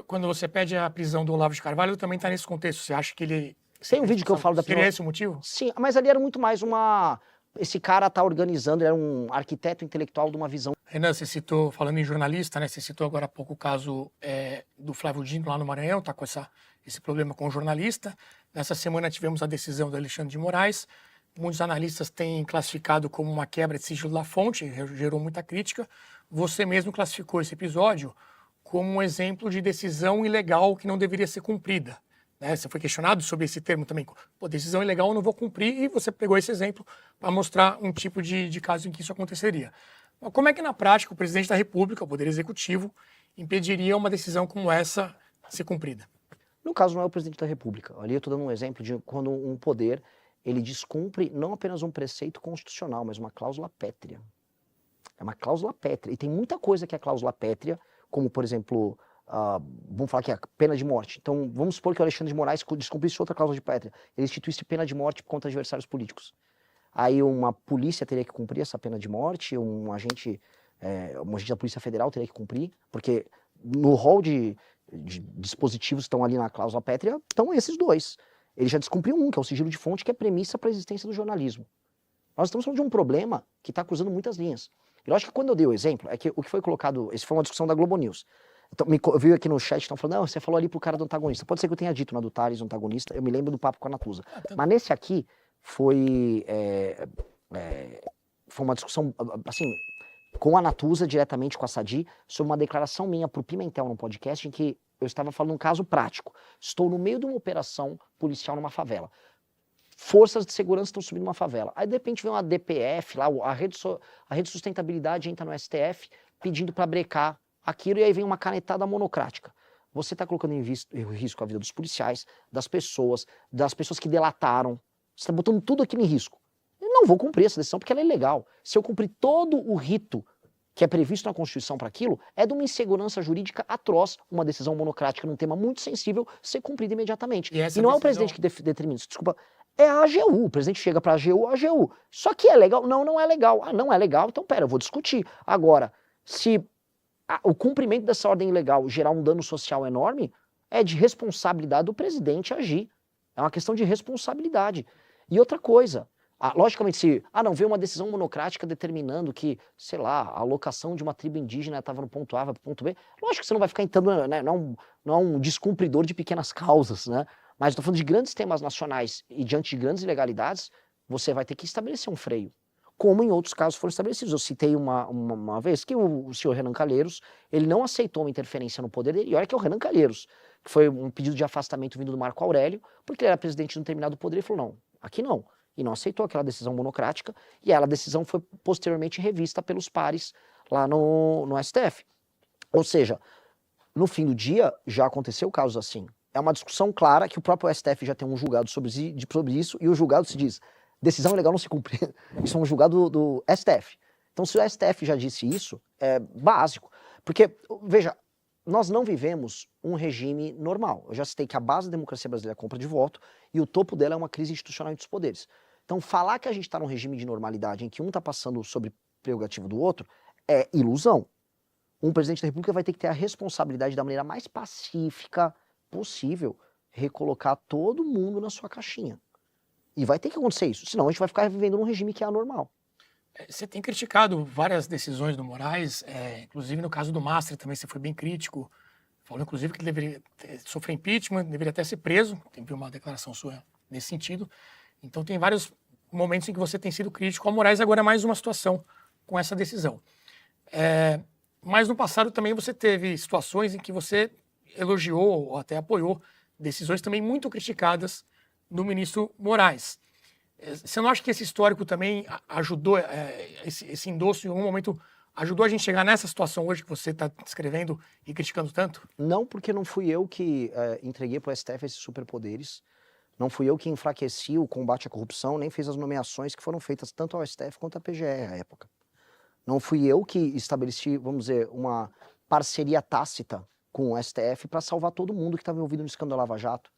Quando você pede a prisão do Olavo de Carvalho, também está nesse contexto. Você acha que ele... Tem um vídeo que eu falo da prisão. Seria esse o motivo? Sim, mas ali era muito mais uma... Esse cara tá organizando, ele era um arquiteto intelectual de uma visão. Renan, você citou, falando em jornalista, né? Você citou agora há pouco o caso do Flávio Dino lá no Maranhão, tá com esse problema com o jornalista. Nessa semana tivemos a decisão do Alexandre de Moraes. Muitos analistas têm classificado como uma quebra de sigilo da fonte, gerou muita crítica. Você mesmo classificou esse episódio como um exemplo de decisão ilegal que não deveria ser cumprida. Né? Você foi questionado sobre esse termo também. Pô, decisão ilegal eu não vou cumprir, e você pegou esse exemplo para mostrar um tipo de caso em que isso aconteceria. Mas como é que na prática o presidente da República, o Poder Executivo, impediria uma decisão como essa ser cumprida? No caso não é o presidente da República. Ali eu estou dando um exemplo de quando um poder ele descumpre não apenas um preceito constitucional, mas uma cláusula pétrea. É uma cláusula pétrea. E tem muita coisa que é cláusula pétrea, como, por exemplo, vamos falar que é a pena de morte. Então, vamos supor que o Alexandre de Moraes descumprisse outra cláusula de pétrea. Ele instituísse pena de morte contra adversários políticos. Aí uma polícia teria que cumprir essa pena de morte, um agente da Polícia Federal teria que cumprir, porque no rol de dispositivos que estão ali na cláusula pétrea, estão esses dois. Ele já descumpriu um, que é o sigilo de fonte, que é premissa para a existência do jornalismo. Nós estamos falando de um problema que está cruzando muitas linhas. Eu acho que quando eu dei o exemplo, é que o que foi colocado, isso foi uma discussão da Globo News. Então, viu aqui no chat, estão falando, não, você falou ali pro cara do antagonista. Pode ser que eu tenha dito na do Tales, antagonista, eu me lembro do papo com a Natuza. Mas nesse aqui, foi uma discussão, assim, com a Natuza, diretamente com a Sadi, sobre uma declaração minha pro Pimentel, num podcast, em que eu estava falando um caso prático. Estou no meio de uma operação policial numa favela. Forças de segurança estão subindo uma favela. Aí, de repente, vem uma DPF lá, a rede de sustentabilidade entra no STF pedindo para brecar aquilo, e aí vem uma canetada monocrática. Você está colocando em risco a vida dos policiais, das pessoas que delataram. Você está botando tudo aquilo em risco. Eu não vou cumprir essa decisão porque ela é ilegal. Se eu cumprir todo o rito que é previsto na Constituição para aquilo, é de uma insegurança jurídica atroz, uma decisão monocrática num tema muito sensível ser cumprida imediatamente. E não é o presidente que determina isso, desculpa. É a AGU, o presidente chega para a AGU. Só que é legal? Não, não é legal. Ah, não é legal? Então pera, eu vou discutir. Agora, se o cumprimento dessa ordem ilegal gerar um dano social enorme, é de responsabilidade do presidente agir. É uma questão de responsabilidade. E outra coisa, logicamente se, não, veio uma decisão monocrática determinando que, sei lá, a alocação de uma tribo indígena estava no ponto A, vai para o ponto B, lógico que você não vai ficar entrando, né, não é um descumpridor de pequenas causas, né? Mas estou falando de grandes temas nacionais e diante de grandes ilegalidades, você vai ter que estabelecer um freio, como em outros casos foram estabelecidos. Eu citei uma vez que o senhor Renan Calheiros, ele não aceitou uma interferência no poder dele, e olha que é o Renan Calheiros, que foi um pedido de afastamento vindo do Marco Aurélio, porque ele era presidente de um determinado poder, e falou, não, aqui não. E não aceitou aquela decisão monocrática, e a decisão foi posteriormente revista pelos pares lá no STF. Ou seja, no fim do dia, já aconteceu casos assim. É uma discussão clara que o próprio STF já tem um julgado sobre isso, e o julgado se diz, decisão ilegal não se cumpre. Isso é um julgado do STF. Então, se o STF já disse isso, é básico. Porque, veja, nós não vivemos um regime normal. Eu já citei que a base da democracia brasileira é a compra de voto, e o topo dela é uma crise institucional entre os poderes. Então, falar que a gente está num regime de normalidade em que um está passando sobre prerrogativa do outro é ilusão. Um presidente da República vai ter que ter a responsabilidade da maneira mais pacífica possível recolocar todo mundo na sua caixinha. E vai ter que acontecer isso, senão a gente vai ficar vivendo num regime que é anormal. Você tem criticado várias decisões do Moraes, inclusive no caso do Mastro também você foi bem crítico, falou inclusive que ele deveria sofrer impeachment, deveria até ser preso, tem uma declaração sua nesse sentido. Então tem vários momentos em que você tem sido crítico ao Moraes, agora é mais uma situação com essa decisão. Mas no passado também você teve situações em que você elogiou ou até apoiou decisões também muito criticadas do ministro Moraes. Você não acha que esse histórico também ajudou, esse endosso em algum momento ajudou a gente a chegar nessa situação hoje que você está descrevendo e criticando tanto? Não, porque não fui eu que entreguei para o STF esses superpoderes, não fui eu que enfraqueci o combate à corrupção, nem fiz as nomeações que foram feitas tanto ao STF quanto à PGR à época. Não fui eu que estabeleci, vamos dizer, uma parceria tácita com o STF para salvar todo mundo que estava envolvido no escândalo Lava Jato.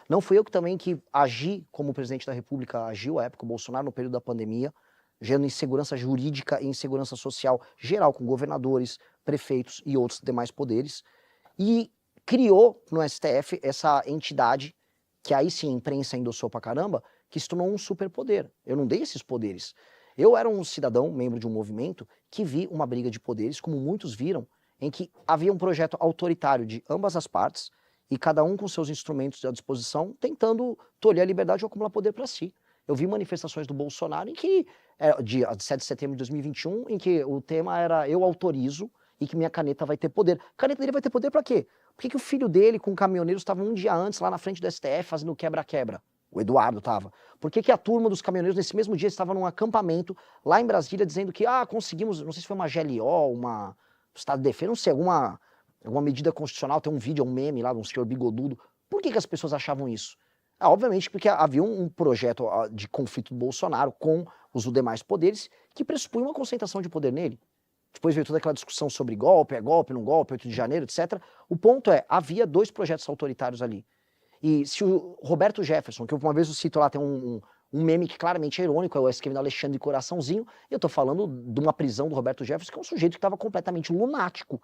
Não fui eu também que agi como presidente da República agiu à época, o Bolsonaro, no período da pandemia, gerando insegurança jurídica e insegurança social geral com governadores, prefeitos e outros demais poderes. E criou no STF essa entidade, que aí sim a imprensa endossou pra caramba, que se tornou um superpoder. Eu não dei esses poderes. Eu era um cidadão, membro de um movimento, que vi uma briga de poderes, como muitos viram, em que havia um projeto autoritário de ambas as partes, e cada um com seus instrumentos à disposição, tentando tolher a liberdade ou acumular poder para si. Eu vi manifestações do Bolsonaro em que, de 7 de setembro de 2021, em que o tema era eu autorizo e que minha caneta vai ter poder. A caneta dele vai ter poder para quê? Por que o filho dele com caminhoneiros estava um dia antes lá na frente do STF fazendo quebra-quebra? O Eduardo estava. Por que a turma dos caminhoneiros nesse mesmo dia estava num acampamento lá em Brasília dizendo que conseguimos, não sei se foi uma GLO, uma Estado de Defesa, não sei, alguma medida constitucional, tem um vídeo, um meme lá de um senhor bigodudo. Por que as pessoas achavam isso? Obviamente porque havia um projeto de conflito do Bolsonaro com os demais poderes que pressupunha uma concentração de poder nele. Depois veio toda aquela discussão sobre golpe, é golpe, não golpe, 8 de janeiro, etc. O ponto é, havia 2 projetos autoritários ali. E se o Roberto Jefferson, que uma vez eu cito lá, tem um meme que claramente é irônico, é o escrevendo Alexandre Coraçãozinho, e eu tô falando de uma prisão do Roberto Jefferson, que é um sujeito que estava completamente lunático.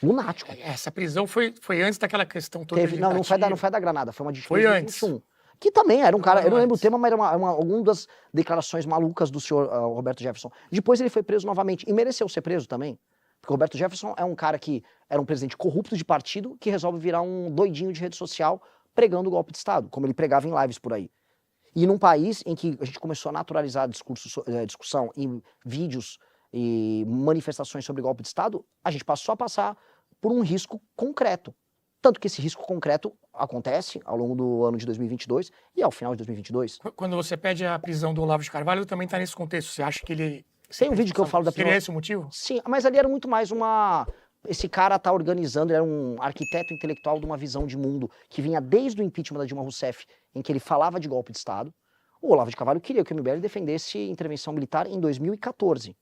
Lunático. Essa prisão foi antes daquela questão toda de Não foi da Granada, foi uma de foi 2021. Antes. Que também era um cara, eu não lembro o tema, mas era alguma das declarações malucas do senhor Roberto Jefferson. Depois ele foi preso novamente, e mereceu ser preso também. Porque o Roberto Jefferson é um cara que era um presidente corrupto de partido, que resolve virar um doidinho de rede social, pregando o golpe de Estado, como ele pregava em lives por aí. E num país em que a gente começou a naturalizar a discussão em vídeos e manifestações sobre golpe de Estado, a gente passou a passar por um risco concreto. Tanto que esse risco concreto acontece ao longo do ano de 2022 e ao final de 2022. Quando você pede a prisão do Olavo de Carvalho, também está nesse contexto. Você acha que ele... Tem um vídeo que eu falo da prisão. Seria esse o motivo? Sim, mas ali era muito mais esse cara tá organizando, ele era um arquiteto intelectual de uma visão de mundo que vinha desde o impeachment da Dilma Rousseff, em que ele falava de golpe de Estado. O Olavo de Carvalho queria que o MBL defendesse intervenção militar em 2014.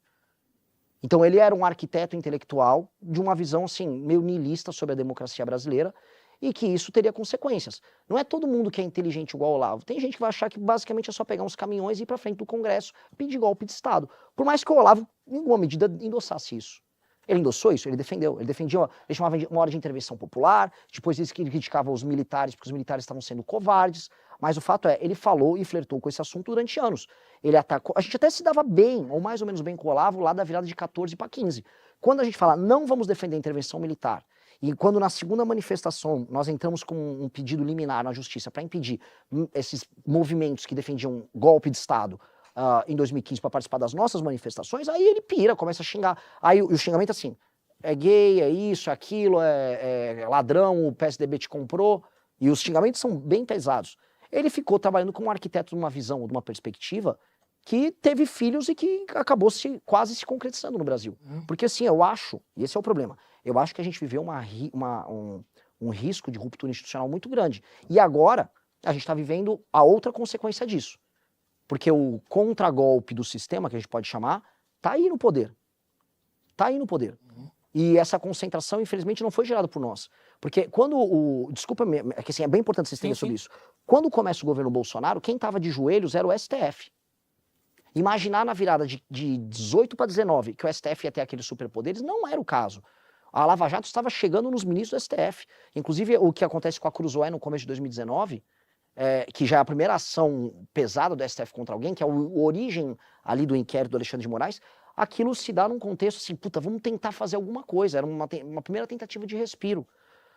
Então ele era um arquiteto intelectual de uma visão assim, meio niilista sobre a democracia brasileira e que isso teria consequências. Não é todo mundo que é inteligente igual o Olavo. Tem gente que vai achar que basicamente é só pegar uns caminhões e ir para frente do Congresso pedir golpe de Estado. Por mais que o Olavo, em alguma medida, endossasse isso. Ele endossou isso, ele defendeu. Ele defendia, ele chamava de uma hora de intervenção popular, depois ele criticava os militares, porque os militares estavam sendo covardes. Mas o fato é, ele falou e flertou com esse assunto durante anos. Ele atacou, a gente até se dava bem, ou mais ou menos bem com o Olavo, lá da virada de 14 para 15. Quando a gente fala, não vamos defender a intervenção militar, e quando na segunda manifestação nós entramos com um pedido liminar na justiça para impedir esses movimentos que defendiam golpe de Estado em 2015 para participar das nossas manifestações, aí ele pira, começa a xingar. Aí o xingamento assim, é gay, é isso, é aquilo, é ladrão, o PSDB te comprou, e os xingamentos são bem pesados. Ele ficou trabalhando como um arquiteto de uma visão, de uma perspectiva, que teve filhos e que acabou quase se concretizando no Brasil. Porque assim, eu acho, e esse é o problema, eu acho que a gente viveu um risco de ruptura institucional muito grande. E agora, a gente está vivendo a outra consequência disso. Porque o contragolpe do sistema, que a gente pode chamar, está aí no poder. Está aí no poder. E essa concentração, infelizmente, não foi gerada por nós. Porque quando desculpa, é que assim, é bem importante vocês entenderem sobre isso. Quando começa o governo Bolsonaro, quem estava de joelhos era o STF. Imaginar na virada de 18 para 19 que o STF ia ter aqueles superpoderes, não era o caso. A Lava Jato estava chegando nos ministros do STF. Inclusive, o que acontece com a Cruzoé no começo de 2019, que já é a primeira ação pesada do STF contra alguém, que é a origem ali do inquérito do Alexandre de Moraes, aquilo se dá num contexto assim, puta, vamos tentar fazer alguma coisa. Era uma primeira tentativa de respiro.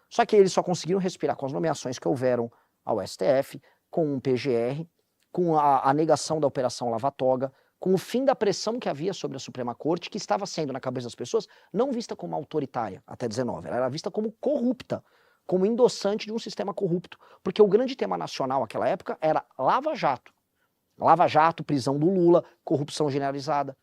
Só que eles só conseguiram respirar com as nomeações que houveram ao STF, com o PGR, com a negação da Operação Lava Toga, com o fim da pressão que havia sobre a Suprema Corte, que estava sendo, na cabeça das pessoas, não vista como autoritária até 19, ela era vista como corrupta, como endossante de um sistema corrupto. Porque o grande tema nacional naquela época era Lava Jato. Lava Jato, prisão do Lula, corrupção generalizada.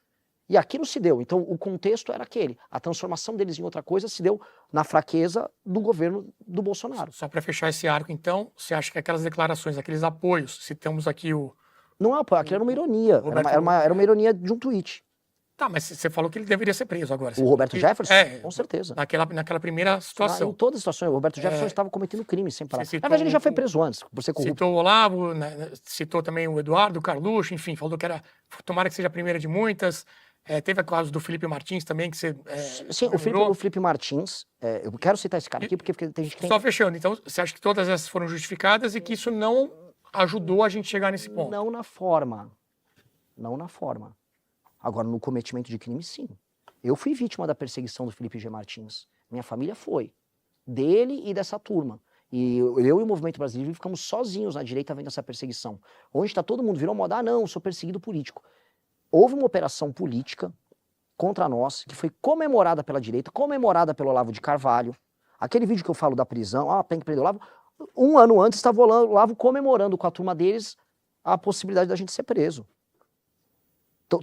E aquilo se deu. Então, o contexto era aquele. A transformação deles em outra coisa se deu na fraqueza do governo do Bolsonaro. Só para fechar esse arco, então, você acha que aquelas declarações, aqueles apoios, citamos aqui o... Não é apoio, aquilo era uma ironia. Era uma ironia de um tweet. Tá, mas você falou que ele deveria ser preso agora. O Roberto Jefferson? Com certeza. Naquela primeira situação. Em todas as situações. O Roberto Jefferson estava cometendo crime sem parar. Na verdade, ele já foi preso antes, por ser corrupto. Citou o Olavo, né, citou também o Eduardo, o Carluxo, enfim, falou que era... Tomara que seja a primeira de muitas. Teve o caso do Felipe Martins também, que você Sim, comemorou. o Felipe Martins, eu quero citar esse cara aqui porque tem gente que tem... Só fechando, então você acha que todas essas foram justificadas e que isso não ajudou a gente chegar nesse ponto? Não na forma. Não na forma. Agora, no cometimento de crime, sim. Eu fui vítima da perseguição do Felipe G. Martins. Minha família foi. Dele e dessa turma. E eu e o Movimento Brasileiro ficamos sozinhos na direita vendo essa perseguição. Onde está todo mundo, virou moda, não, sou perseguido político. Houve uma operação política contra nós, que foi comemorada pela direita, comemorada pelo Olavo de Carvalho. Aquele vídeo que eu falo da prisão, tem que prender o Olavo. Um ano antes estava o Olavo comemorando com a turma deles a possibilidade da gente ser preso.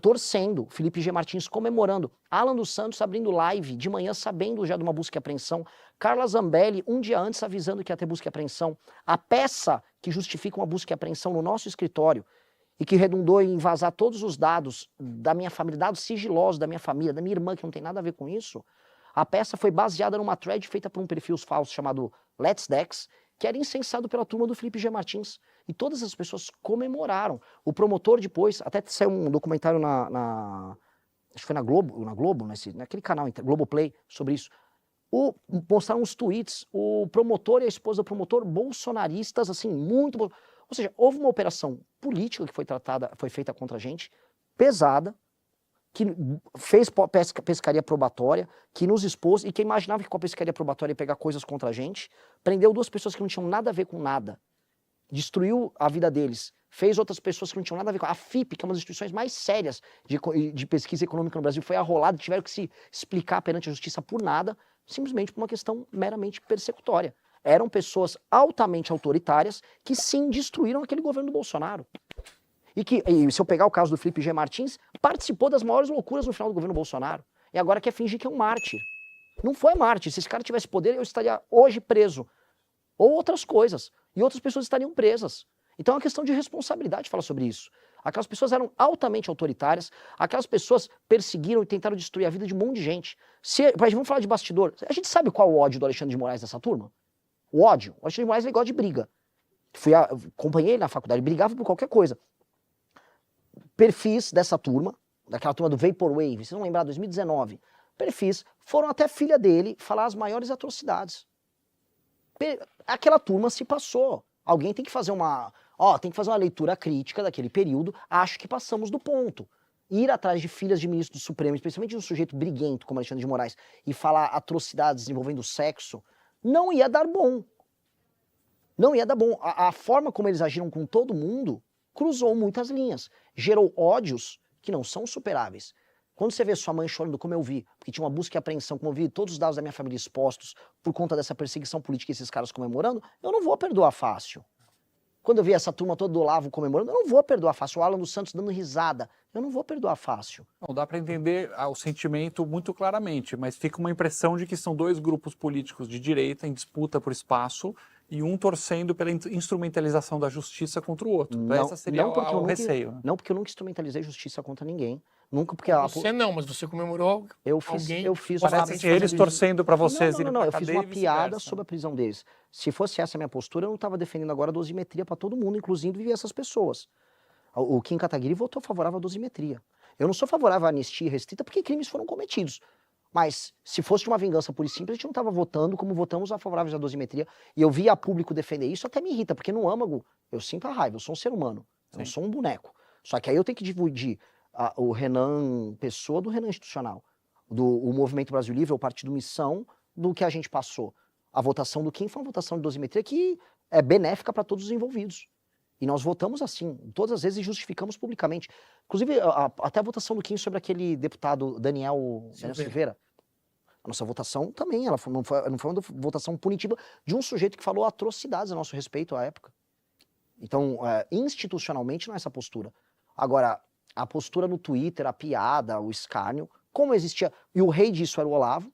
Torcendo, Felipe G. Martins comemorando, Alan dos Santos abrindo live de manhã sabendo já de uma busca e apreensão, Carla Zambelli um dia antes avisando que ia ter busca e apreensão, a peça que justifica uma busca e apreensão no nosso escritório e que redundou em vazar todos os dados da minha família, dados sigilosos da minha família, da minha irmã, que não tem nada a ver com isso, a peça foi baseada numa thread feita por um perfil falso chamado Let's Dex, que era incensado pela turma do Felipe G. Martins. E todas as pessoas comemoraram. O promotor depois, até saiu um documentário acho que foi na Globo, naquele canal, Globoplay, sobre isso. Mostraram uns tweets, o promotor e a esposa do promotor, bolsonaristas, assim, muito... Ou seja, houve uma operação política que foi feita contra a gente, pesada, que fez pescaria probatória, que nos expôs, e que imaginava que com a pescaria probatória ia pegar coisas contra a gente, prendeu 2 pessoas que não tinham nada a ver com nada, destruiu a vida deles, fez outras pessoas que não tinham nada a ver com... A FIP, que é uma das instituições mais sérias de pesquisa econômica no Brasil, foi arrolada, tiveram que se explicar perante a justiça por nada, simplesmente por uma questão meramente persecutória. Eram pessoas altamente autoritárias que sim destruíram aquele governo do Bolsonaro. E se eu pegar o caso do Felipe G. Martins, participou das maiores loucuras no final do governo Bolsonaro. E agora quer fingir que é um mártir. Não foi mártir. Se esse cara tivesse poder, eu estaria hoje preso. Ou outras coisas. E outras pessoas estariam presas. Então é uma questão de responsabilidade falar sobre isso. Aquelas pessoas eram altamente autoritárias, aquelas pessoas perseguiram e tentaram destruir a vida de um monte de gente. Vamos falar de bastidor. A gente sabe qual é o ódio do Alexandre de Moraes dessa turma? O ódio. O Alexandre de Moraes ele gosta de briga. Acompanhei ele na faculdade, brigava por qualquer coisa. Perfis dessa turma, daquela turma do Vaporwave, vocês vão lembrar, 2019, perfis, foram até a filha dele falar as maiores atrocidades. Aquela turma se passou. Alguém tem que fazer uma leitura crítica daquele período. Acho que passamos do ponto. Ir atrás de filhas de ministros do Supremo, especialmente de um sujeito briguento como Alexandre de Moraes, e falar atrocidades envolvendo sexo, não ia dar bom. Não ia dar bom. A forma como eles agiram com todo mundo cruzou muitas linhas. Gerou ódios que não são superáveis. Quando você vê sua mãe chorando, como eu vi, porque tinha uma busca e apreensão, como eu vi todos os dados da minha família expostos por conta dessa perseguição política e esses caras comemorando, eu não vou perdoar fácil. Quando eu vi essa turma toda do Olavo comemorando, eu não vou perdoar fácil. O Alan dos Santos dando risada, eu não vou perdoar fácil. Não dá para entender o sentimento muito claramente, mas fica uma impressão de que são 2 grupos políticos de direita em disputa por espaço e um torcendo pela instrumentalização da justiça contra o outro. Então, essa seria o receio. Não, porque eu nunca instrumentalizei justiça contra ninguém. Nunca porque Você não, mas você comemorou eu fiz Parece assim, eles torcendo para vocês irem pra eu fiz uma cadeia e piada vice-versa. sobre a prisão deles. Se fosse essa a minha postura, eu não estava defendendo agora a dosimetria para todo mundo, inclusive essas pessoas. O Kim Kataguiri votou favorável à dosimetria. Eu não sou favorável à anistia restrita porque crimes foram cometidos. Mas se fosse uma vingança pura e simples, a gente não estava votando como votamos a favoráveis à dosimetria. E eu vi a público defender isso, até me irrita, porque no âmago eu sinto a raiva, eu sou um ser humano, eu não sou um boneco. Só que aí eu tenho que dividir o Renan Pessoa do Renan Institucional, o Movimento Brasil Livre, o Partido Missão, do que a gente passou. A votação do Kim foi uma votação de dosimetria que é benéfica para todos os envolvidos. E nós votamos assim, todas as vezes, e justificamos publicamente. Inclusive, até a votação do Kim sobre aquele deputado Daniel Silveira. A nossa votação também, ela não foi uma votação punitiva de um sujeito que falou atrocidades a nosso respeito à época. Então, institucionalmente, não é essa postura. Agora, a postura no Twitter, a piada, o escárnio, como existia... E o rei disso era o Olavo,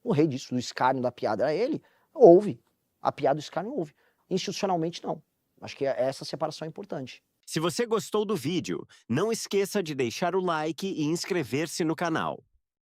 o rei disso, do escárnio, da piada, era ele. Houve. A piada do escárnio houve. Institucionalmente, não. Acho que essa separação é importante. Se você gostou do vídeo, não esqueça de deixar o like e inscrever-se no canal.